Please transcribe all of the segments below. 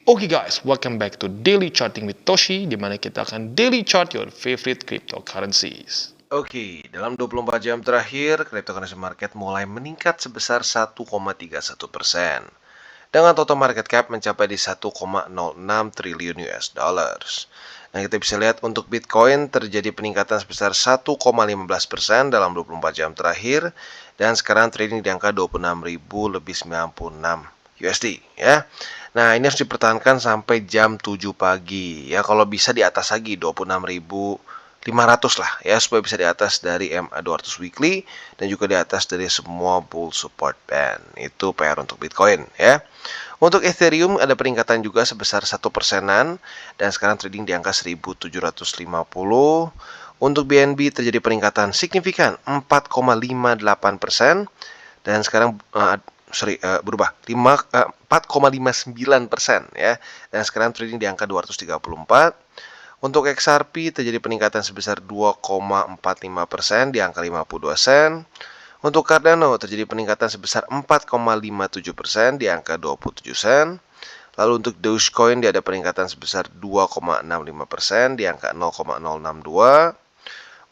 Oke guys, welcome back to Daily Charting with Toshi, di mana kita akan daily chart your favorite cryptocurrencies. Oke, dalam 24 jam terakhir, cryptocurrency market mulai meningkat sebesar 1,31%, dengan total market cap mencapai di 1,06 triliun US dollars. Nah, kita bisa lihat untuk Bitcoin terjadi peningkatan sebesar 1,15% dalam 24 jam terakhir, dan sekarang trading di angka 26.096 USD ya. Nah, ini harus dipertahankan sampai jam 7 pagi ya. Kalau bisa di atas lagi 26.500 lah ya, supaya bisa di atas dari MA200 weekly dan juga di atas dari semua bull support band. Itu PR untuk Bitcoin ya. Untuk Ethereum ada peningkatan juga sebesar 1%-an dan sekarang trading di angka 1750. Untuk BNB terjadi peningkatan signifikan 4,58% dan sekarang berubah 4,59% ya, dan sekarang trading di angka 234. Untuk XRP terjadi peningkatan sebesar 2,45% di angka 52 sen. Untuk Cardano terjadi peningkatan sebesar 4,57% di angka 27 sen. Lalu untuk Dogecoin dia ada peningkatan sebesar 2,65% di angka 0,062.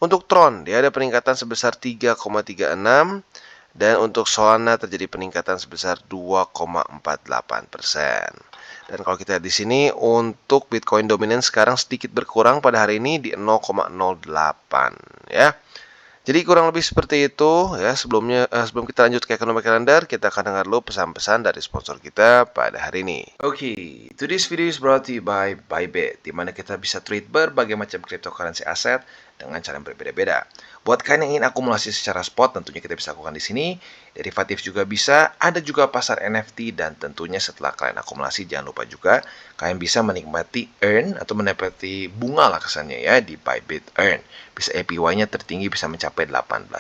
Untuk Tron dia ada peningkatan sebesar 3,36, dan untuk Solana terjadi peningkatan sebesar 2,48%. Dan kalau kita lihat di sini untuk Bitcoin dominan sekarang sedikit berkurang pada hari ini di 0,08 ya. Jadi kurang lebih seperti itu ya. Sebelum kita lanjut ke ekonomi kalender, kita akan dengar dulu pesan-pesan dari sponsor kita pada hari ini. Oke, today's video is brought to you by Bybit, di mana kita bisa trade berbagai macam cryptocurrency aset dengan cara yang berbeda-beda. Buat kalian yang ingin akumulasi secara spot, tentunya kita bisa lakukan di sini. Derivatif juga bisa, ada juga pasar NFT, dan tentunya setelah kalian akumulasi jangan lupa juga kalian bisa menikmati earn atau menikmati bunga lah kesannya ya di Bybit Earn. Bisa APY-nya tertinggi bisa mencapai 18%.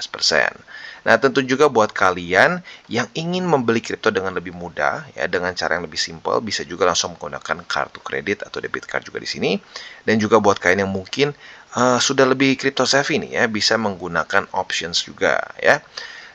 Nah, tentu juga buat kalian yang ingin membeli kripto dengan lebih mudah ya, dengan cara yang lebih simpel, bisa juga langsung menggunakan kartu kredit atau debit card juga di sini. Dan juga buat kalian yang mungkin sudah lebih crypto savvy nih ya, bisa menggunakan options juga ya.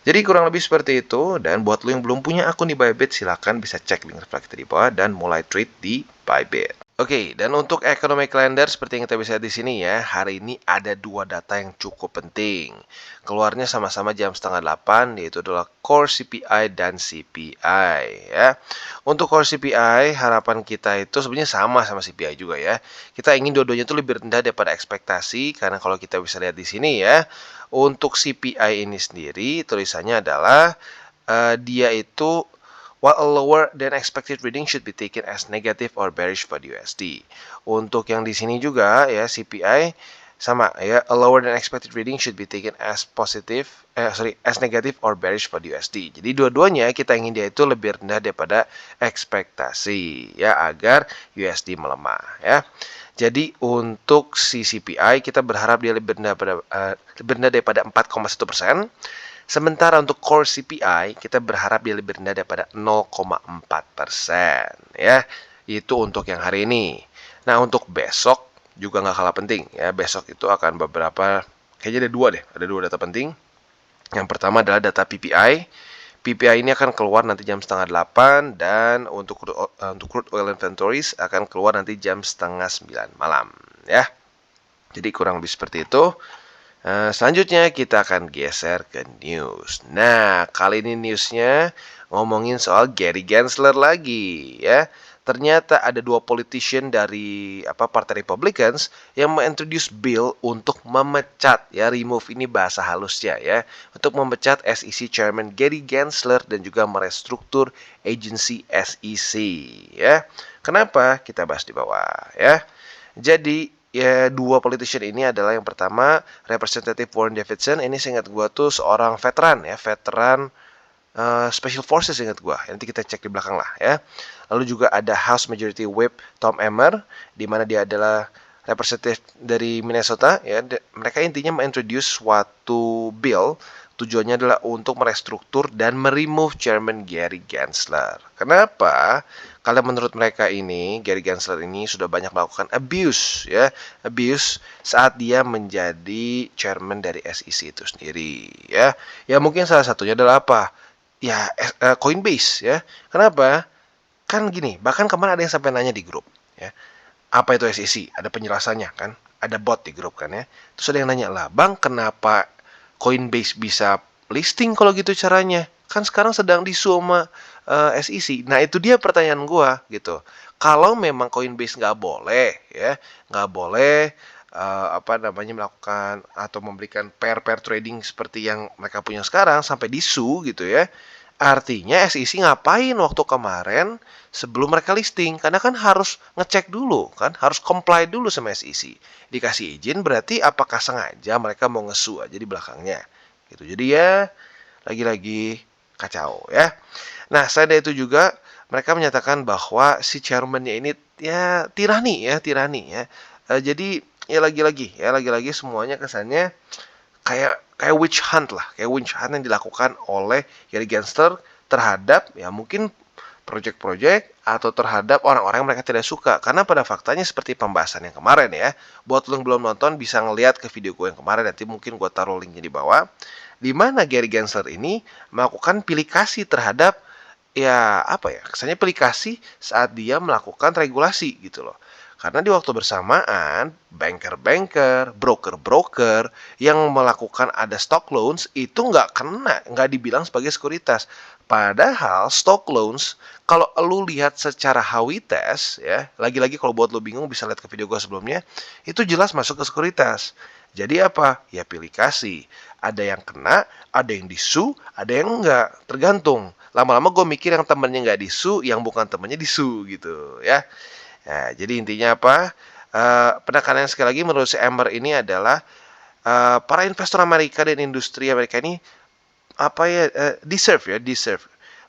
Jadi kurang lebih seperti itu. Dan buat lo yang belum punya akun di Bybit, silahkan bisa cek link reflektor di bawah dan mulai trade di Bybit. Oke, dan untuk economic calendar seperti yang kita bisa lihat di sini ya, hari ini ada dua data yang cukup penting. Keluarnya sama-sama jam setengah 8, yaitu adalah Core CPI dan CPI ya. Untuk Core CPI, harapan kita itu sebenarnya sama CPI juga ya. Kita ingin dua-duanya itu lebih rendah daripada ekspektasi, karena kalau kita bisa lihat di sini ya, untuk CPI ini sendiri tulisannya adalah dia itu while a lower than expected reading should be taken as negative or bearish for the USD. Untuk yang di sini juga ya CPI sama ya, a lower than expected reading should be taken as as negative or bearish for the USD. Jadi dua-duanya kita ingin dia itu lebih rendah daripada ekspektasi ya, agar USD melemah ya. Jadi untuk si CPI kita berharap dia lebih rendah daripada 4,1%. Sementara untuk core CPI kita berharap dia lebih rendah daripada 0,4% ya. Itu untuk yang hari ini. Nah, untuk besok juga nggak kalah penting ya. Besok itu akan kayaknya ada dua data penting. Yang pertama adalah data PPI. PPI ini akan keluar nanti jam setengah 8, dan untuk crude oil inventories akan keluar nanti jam setengah 9 malam ya. Jadi kurang lebih seperti itu. Selanjutnya kita akan geser ke news. Nah, kali ini newsnya ngomongin soal Gary Gensler lagi ya. Ternyata ada dua politician dari Partai Republicans yang mengintroduce bill untuk memecat ya, remove ini bahasa halusnya ya, untuk memecat SEC Chairman Gary Gensler dan juga merestruktur agency SEC ya. Kenapa? Kita bahas di bawah ya. Jadi ya, dua politician ini adalah yang pertama Representative Warren Davidson. Ini seingat gue tuh seorang veteran ya, Special Forces ingat gue. Nanti kita cek di belakang lah ya. Lalu juga ada House Majority Whip Tom Emmer, di mana dia adalah representative dari Minnesota ya. Mereka intinya mengintroduce suatu bill, tujuannya adalah untuk merestruktur dan meremove Chairman Gary Gensler. Kenapa? Kalau menurut mereka ini, Gary Gensler ini sudah banyak melakukan abuse saat dia menjadi chairman dari SEC itu sendiri ya. Ya mungkin salah satunya adalah apa? Ya Coinbase ya. Kenapa? Kan gini, bahkan kemarin ada yang sampai nanya di grup, ya. Apa itu SEC? Ada penjelasannya kan? Ada bot di grup kan ya. Terus ada yang nanya lah, Bang, kenapa Coinbase bisa listing kalau gitu caranya? Kan sekarang sedang disu sama SEC. Nah itu dia pertanyaan gua gitu. Kalau memang Coinbase nggak boleh ya, nggak boleh apa namanya melakukan atau memberikan pair-pair trading seperti yang mereka punya sekarang sampai disu gitu ya. Artinya SEC ngapain waktu kemarin sebelum mereka listing? Karena kan harus ngecek dulu kan, harus comply dulu sama SEC. Dikasih izin berarti apakah sengaja mereka mau ngesu aja di belakangnya. Gitu. Jadi ya lagi-lagi kacau ya. Nah, selain dari itu juga mereka menyatakan bahwa si chairman-nya ini ya tirani ya. Jadi ya lagi-lagi semuanya kesannya kayak kayak witch hunt lah, kayak witch hunt yang dilakukan oleh Gary Gensler terhadap ya mungkin project-project atau terhadap orang-orang yang mereka tidak suka. Karena pada faktanya seperti pembahasan yang kemarin ya. Buat lo yang belum nonton bisa ngeliat ke video gue yang kemarin, nanti mungkin gue taruh linknya di bawah. Di mana Gary Gensler ini melakukan pilih kasih terhadap ya apa ya, kesannya pilih kasih saat dia melakukan regulasi gitu loh. Karena di waktu bersamaan, banker-banker, broker-broker yang melakukan ada stock loans itu nggak dibilang sebagai sekuritas. Padahal stock loans, kalau lu lihat secara Howey test, ya, lagi-lagi kalau buat lu bingung bisa lihat ke video gue sebelumnya, itu jelas masuk ke sekuritas. Jadi apa? Ya pilih kasih. Ada yang kena, ada yang disu, ada yang enggak. Tergantung. Lama-lama gue mikir yang temennya nggak disu, yang bukan temennya disu gitu ya. Nah, jadi intinya apa? Penekanan sekali lagi menurut si Amber ini adalah para investor Amerika dan industri Amerika ini apa ya deserve.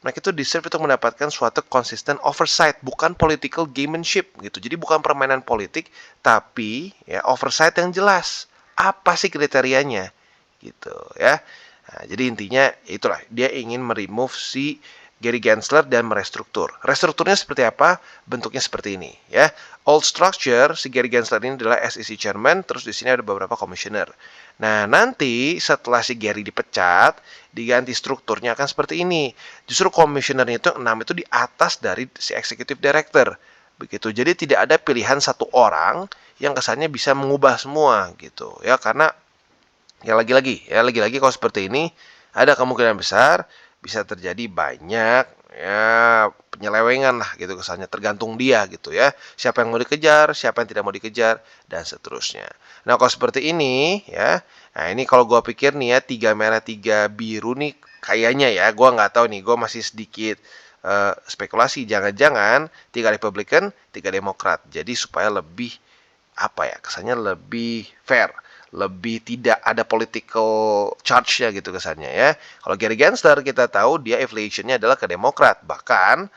Mereka itu deserve untuk mendapatkan suatu konsisten oversight, bukan political gamemanship gitu. Jadi bukan permainan politik, tapi ya oversight yang jelas. Apa sih kriterianya gitu ya. Nah, jadi intinya itulah dia ingin meremove si Gary Gensler dan merestruktur. Restrukturnya seperti apa? Bentuknya seperti ini ya. Old structure si Gary Gensler ini adalah SEC chairman, terus di sini ada beberapa commissioner. Nah, nanti setelah si Gary dipecat, diganti strukturnya akan seperti ini. Justru commissionernya itu 6 itu di atas dari si executive director. Begitu. Jadi tidak ada pilihan satu orang yang kesannya bisa mengubah semua gitu ya, karena ya lagi-lagi kalau seperti ini ada kemungkinan besar bisa terjadi banyak ya penyelewengan lah gitu kesannya, tergantung dia gitu ya. Siapa yang mau dikejar, siapa yang tidak mau dikejar dan seterusnya. Nah, kalau seperti ini ya. Nah, ini kalau gua pikir nih ya 3 merah 3 biru nih kayaknya ya, gua nggak tahu nih, gua masih sedikit spekulasi, jangan-jangan 3 Republikan, 3 Demokrat. Jadi supaya lebih apa ya, kesannya lebih fair, lebih tidak ada political charge-nya gitu kesannya ya. Kalau Gary Gensler kita tahu dia affiliation-nya adalah ke Demokrat. Bahkan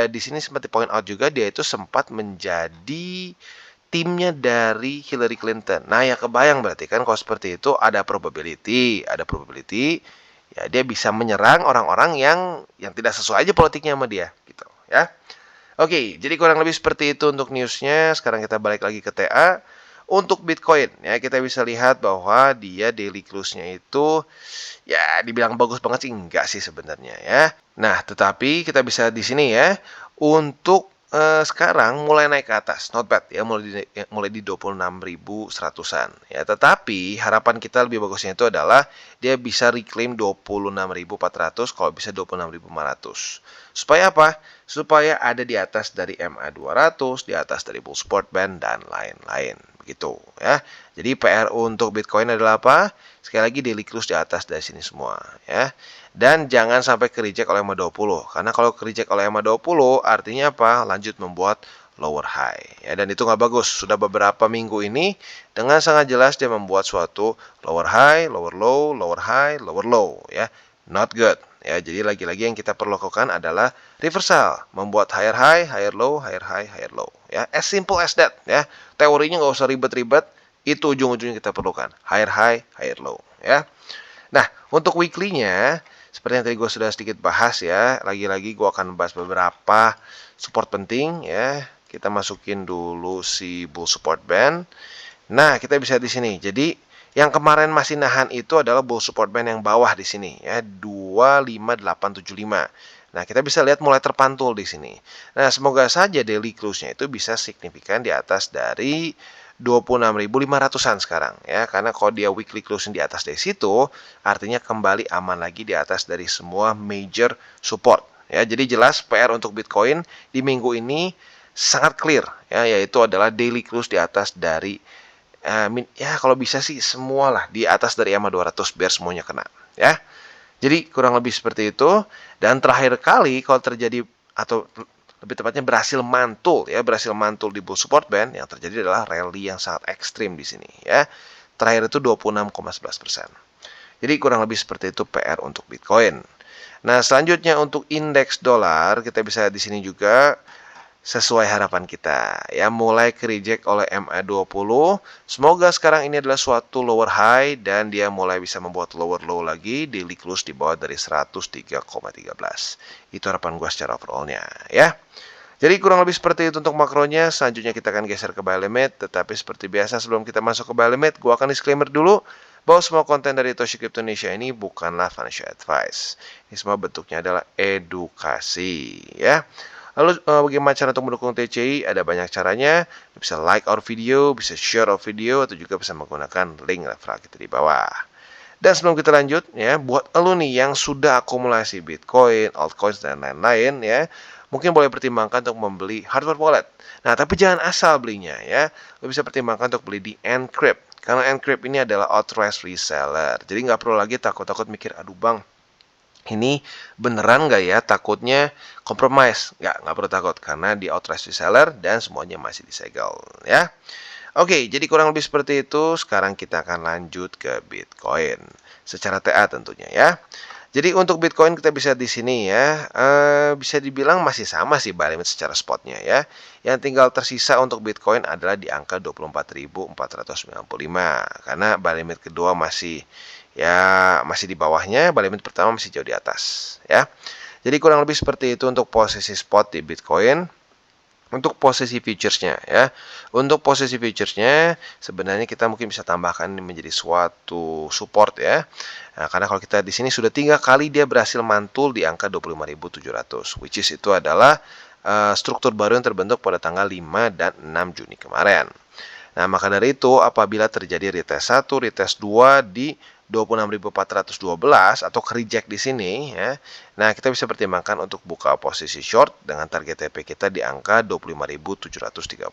di sini sempat di point out juga dia itu sempat menjadi timnya dari Hillary Clinton. Nah, ya kebayang berarti kan kalau seperti itu ada probability ya dia bisa menyerang orang-orang yang tidak sesuai aja politiknya sama dia gitu ya. Oke, jadi kurang lebih seperti itu untuk newsnya. Sekarang kita balik lagi ke TA. Untuk Bitcoin, ya kita bisa lihat bahwa dia daily close-nya itu ya dibilang bagus banget sih enggak sih sebenarnya ya. Nah, tetapi kita bisa di sini ya untuk sekarang mulai naik ke atas, not bad ya, mulai di 26.100-an ya. Tetapi harapan kita lebih bagusnya itu adalah dia bisa reclaim 26.400, kalau bisa 26.500. Supaya apa? Supaya ada di atas dari MA200, di atas dari Bull Sport Band dan lain-lain begitu ya. Jadi PR untuk Bitcoin adalah apa? Sekali lagi daily close di atas dari sini semua ya. Dan jangan sampai ke reject oleh MA20. Karena kalau ke reject oleh MA20 artinya apa? Lanjut membuat lower high ya, dan itu nggak bagus. Sudah beberapa minggu ini dengan sangat jelas dia membuat suatu lower high, lower low, lower high, lower low ya. Not good. Ya, jadi lagi-lagi yang kita perlu lakukan adalah reversal, membuat higher high, higher low, higher high, higher low. Ya, as simple as that. Ya, teorinya nggak usah ribet-ribet. Itu ujung-ujungnya kita perlukan, higher high, higher low. Ya. Nah, untuk weekly-nya, seperti yang tadi gue sudah sedikit bahas ya, lagi-lagi gue akan bahas beberapa support penting ya. Kita masukin dulu si Bull Support Band. Nah, kita bisa di sini. Jadi yang kemarin masih nahan itu adalah Bull Support Band yang bawah di sini ya, 25875. Nah, kita bisa lihat mulai terpantul di sini. Nah, semoga saja daily close-nya itu bisa signifikan di atas dari 26.500-an sekarang ya. Karena kalau dia weekly close di atas dari situ, artinya kembali aman lagi di atas dari semua major support ya. Jadi jelas PR untuk Bitcoin di minggu ini sangat clear ya, yaitu adalah daily close di atas dari ya kalau bisa sih semualah di atas dari EMA 200 biar semuanya kena ya. Jadi kurang lebih seperti itu. Dan terakhir kali kalau terjadi atau lebih tepatnya berhasil mantul di bull support band, yang terjadi adalah rally yang sangat ekstrim di sini ya. Terakhir itu 26,11%. Jadi kurang lebih seperti itu PR untuk Bitcoin. Nah, selanjutnya untuk indeks dolar kita bisa di sini juga sesuai harapan kita ya, mulai ke reject oleh MA20. Semoga sekarang ini adalah suatu lower high dan dia mulai bisa membuat lower low lagi, daily close di bawah dari 103,13. Itu harapan gua secara overallnya ya. Jadi kurang lebih seperti itu untuk makronya. Selanjutnya kita akan geser ke buy limit, tetapi seperti biasa sebelum kita masuk ke buy limit, gua akan disclaimer dulu bahwa semua konten dari Toshi Crypto Indonesia ini bukanlah financial advice. Ini semua bentuknya adalah edukasi ya. Lalu bagaimana cara untuk mendukung TCI? Ada banyak caranya. Bisa like our video, bisa share our video, atau juga bisa menggunakan link referral kita di bawah. Dan sebelum kita lanjut, ya, buat lo nih yang sudah akumulasi Bitcoin, altcoins, dan lain-lain, ya, mungkin boleh pertimbangkan untuk membeli hardware wallet. Nah, tapi jangan asal belinya, ya. Lo bisa pertimbangkan untuk beli di Encrypt. Karena Encrypt ini adalah authorized reseller. Jadi nggak perlu lagi takut-takut mikir, aduh bang, ini beneran nggak ya, takutnya compromise. Nggak perlu takut karena di authorized reseller dan semuanya masih disegel ya. Oke, jadi kurang lebih seperti itu. Sekarang kita akan lanjut ke Bitcoin secara TA tentunya ya. Jadi untuk Bitcoin kita bisa di sini ya, bisa dibilang masih sama sih buy limit secara spotnya ya. Yang tinggal tersisa untuk Bitcoin adalah di angka 24.495 karena buy limit kedua masih di bawahnya, buy limit pertama masih jauh di atas ya. Jadi kurang lebih seperti itu untuk posisi spot di Bitcoin. Untuk posisi futuresnya ya, untuk posisi futuresnya sebenarnya kita mungkin bisa tambahkan ini menjadi suatu support ya. Nah, karena kalau kita di sini sudah 3 kali dia berhasil mantul di angka 25.700, which is itu adalah struktur baru yang terbentuk pada tanggal 5 dan 6 Juni kemarin. Nah, maka dari itu apabila terjadi retest 1, retest 2 di 26.412 atau reject di sini ya. Nah, kita bisa pertimbangkan untuk buka posisi short dengan target TP kita di angka 25.733.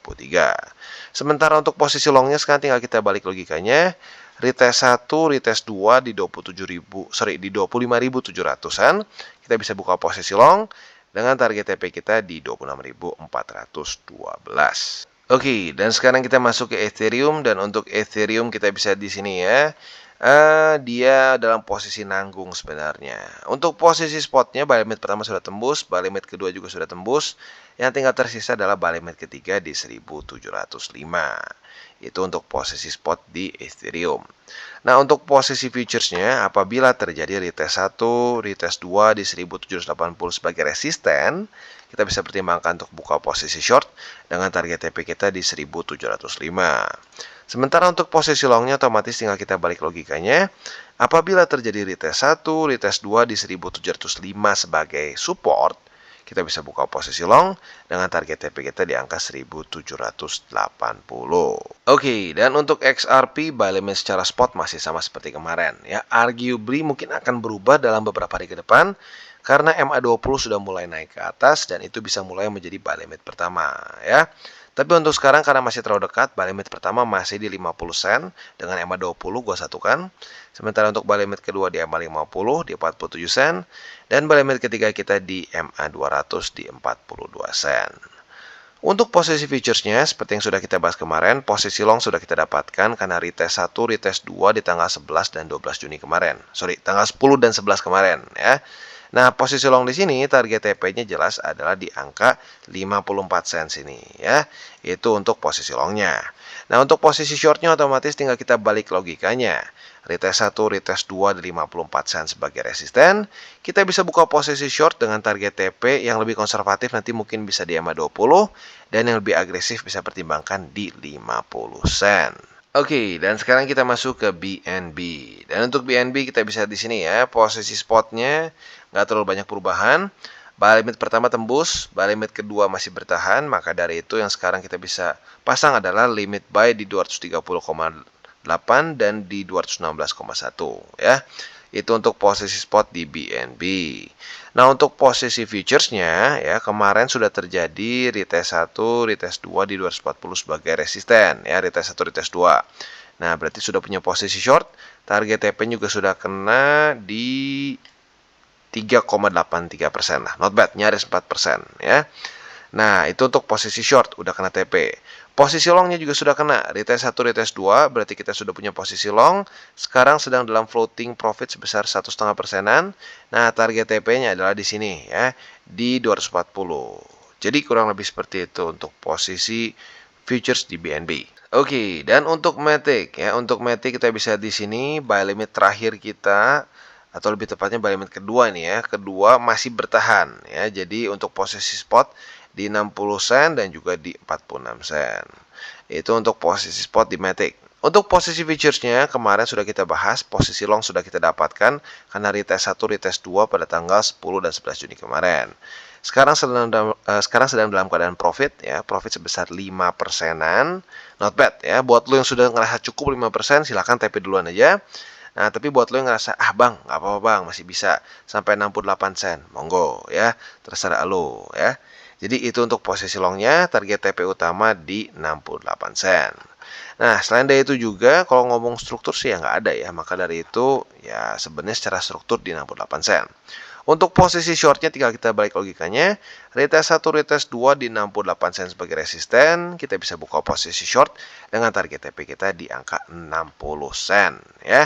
Sementara untuk posisi longnya sekarang tinggal kita balik logikanya. Retest 1, retest 2 di 25.700-an. Kita bisa buka posisi long dengan target TP kita di 26.412. Oke, dan sekarang kita masuk ke Ethereum, dan untuk Ethereum kita bisa di sini ya. Dia dalam posisi nanggung sebenarnya. Untuk posisi spotnya buy limit pertama sudah tembus, buy limit kedua juga sudah tembus. Yang tinggal tersisa adalah buy limit ketiga di 1705. Itu untuk posisi spot di Ethereum. Nah, untuk posisi futuresnya apabila terjadi retest 1, retest 2 di 1780 sebagai resisten, kita bisa pertimbangkan untuk buka posisi short dengan target TP kita di 1705. Sementara untuk posisi longnya otomatis tinggal kita balik logikanya. Apabila terjadi retest 1, retest 2 di 1705 sebagai support, kita bisa buka posisi long dengan target TP kita di angka 1780. Oke, dan untuk XRP buy limit secara spot masih sama seperti kemarin ya. Arguably mungkin akan berubah dalam beberapa hari ke depan karena MA20 sudah mulai naik ke atas dan itu bisa mulai menjadi buy limit pertama ya. Tapi untuk sekarang karena masih terlalu dekat, buy limit pertama masih di 50 sen dengan MA20 gua satukan. Sementara untuk buy limit kedua di MA50 di 47 sen dan buy limit ketiga kita di MA200 di 42 sen. Untuk posisi futuresnya, seperti yang sudah kita bahas kemarin, posisi long sudah kita dapatkan karena retest 1, retest 2 di tanggal 11 dan 12 Juni kemarin. Tanggal 10 dan 11 kemarin ya. Nah, posisi long di sini target TP-nya jelas adalah di angka 54 sen sini ya. Itu untuk posisi longnya. Nah, untuk posisi shortnya otomatis tinggal kita balik logikanya. Retest 1, retest 2 di 54 sen sebagai resisten. Kita bisa buka posisi short dengan target TP yang lebih konservatif nanti mungkin bisa di MA20 dan yang lebih agresif bisa pertimbangkan di 50 sen. Oke, dan sekarang kita masuk ke BNB. Dan untuk BNB kita bisa di sini ya, posisi spotnya nggak terlalu banyak perubahan. buy limit pertama tembus, buy limit kedua masih bertahan, maka dari itu yang sekarang kita bisa pasang adalah limit buy di 230,8 dan di 216,1 ya. Itu untuk posisi spot di BNB. Nah, untuk posisi futuresnya ya, kemarin sudah terjadi retest 1, retest 2 di 240 sebagai resisten ya, retest 1, retest 2. Nah, berarti sudah punya posisi short, target TP juga sudah kena di 3,83% lah, not bad, nyaris 4% ya. Nah, itu untuk posisi short, udah kena TP. Posisi longnya juga sudah kena, retest 1, retest 2, berarti kita sudah punya posisi long. Sekarang sedang dalam floating profit sebesar 1,5%-an. Nah, target TP-nya adalah di sini ya, di 240. Jadi kurang lebih seperti itu untuk posisi futures di BNB. Oke, dan untuk Matic ya, untuk Matic kita bisa di sini buy limit terakhir kita, atau lebih tepatnya buy limit kedua nih ya, kedua masih bertahan ya. Jadi untuk posisi spot di 60 sen dan juga di 46 sen. Itu untuk posisi spot di Matic. Untuk posisi futuresnya kemarin sudah kita bahas, posisi long sudah kita dapatkan karena retest 1, retest 2 pada tanggal 10 dan 11 Juni kemarin. Sekarang sedang dalam keadaan profit ya, profit sebesar 5%-an. Not bad ya, buat lo yang sudah ngerasa cukup 5%, silahkan TP duluan aja. Nah, tapi buat lo yang ngerasa, bang, nggak apa-apa bang, masih bisa sampai 68 sen, monggo ya, terserah lo ya. Jadi itu untuk posisi longnya, target TP utama di 68 sen. Nah, selain dari itu juga, kalau ngomong struktur sih ya nggak ada ya, maka dari itu ya sebenarnya secara struktur di 68 sen. Untuk posisi shortnya tinggal kita balik logikanya, retest 1, retest 2 di 68 sen sebagai resisten, kita bisa buka posisi short dengan target TP kita di angka 60 sen ya.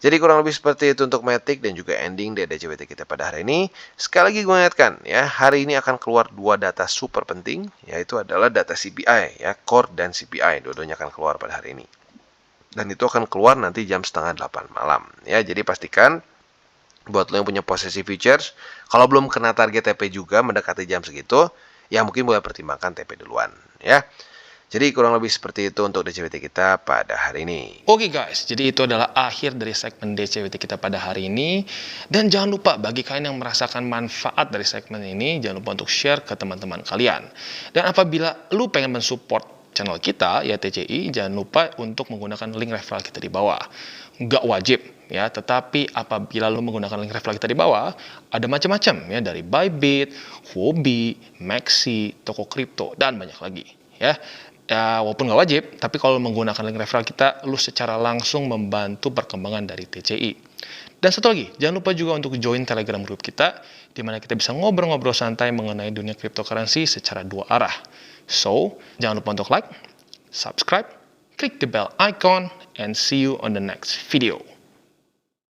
Jadi kurang lebih seperti itu untuk Matic dan juga ending dari DCWT kita pada hari ini. Sekali lagi gue ingatkan ya, hari ini akan keluar dua data super penting, yaitu adalah data CPI ya, core dan CPI, dua-duanya akan keluar pada hari ini. Dan itu akan keluar nanti jam setengah 8 malam ya. Jadi pastikan buat lo yang punya posisi futures, kalau belum kena target TP juga mendekati jam segitu, ya mungkin boleh pertimbangkan TP duluan ya. Jadi kurang lebih seperti itu untuk DCWT kita pada hari ini. Oke guys, jadi itu adalah akhir dari segmen DCWT kita pada hari ini. Dan jangan lupa bagi kalian yang merasakan manfaat dari segmen ini, jangan lupa untuk share ke teman-teman kalian. Dan apabila lu pengen mensupport channel kita, ya TCI, jangan lupa untuk menggunakan link referral kita di bawah. Nggak wajib ya, tetapi apabila lu menggunakan link referral kita di bawah, ada macam-macam ya, dari Bybit, Huobi, Maxi, toko kripto, dan banyak lagi ya. Ya, walaupun nggak wajib, tapi kalau menggunakan link referral kita, lu secara langsung membantu perkembangan dari TCI. Dan satu lagi, jangan lupa juga untuk join Telegram group kita, di mana kita bisa ngobrol-ngobrol santai mengenai dunia cryptocurrency secara dua arah. So, jangan lupa untuk like, subscribe, klik the bell icon, and see you on the next video.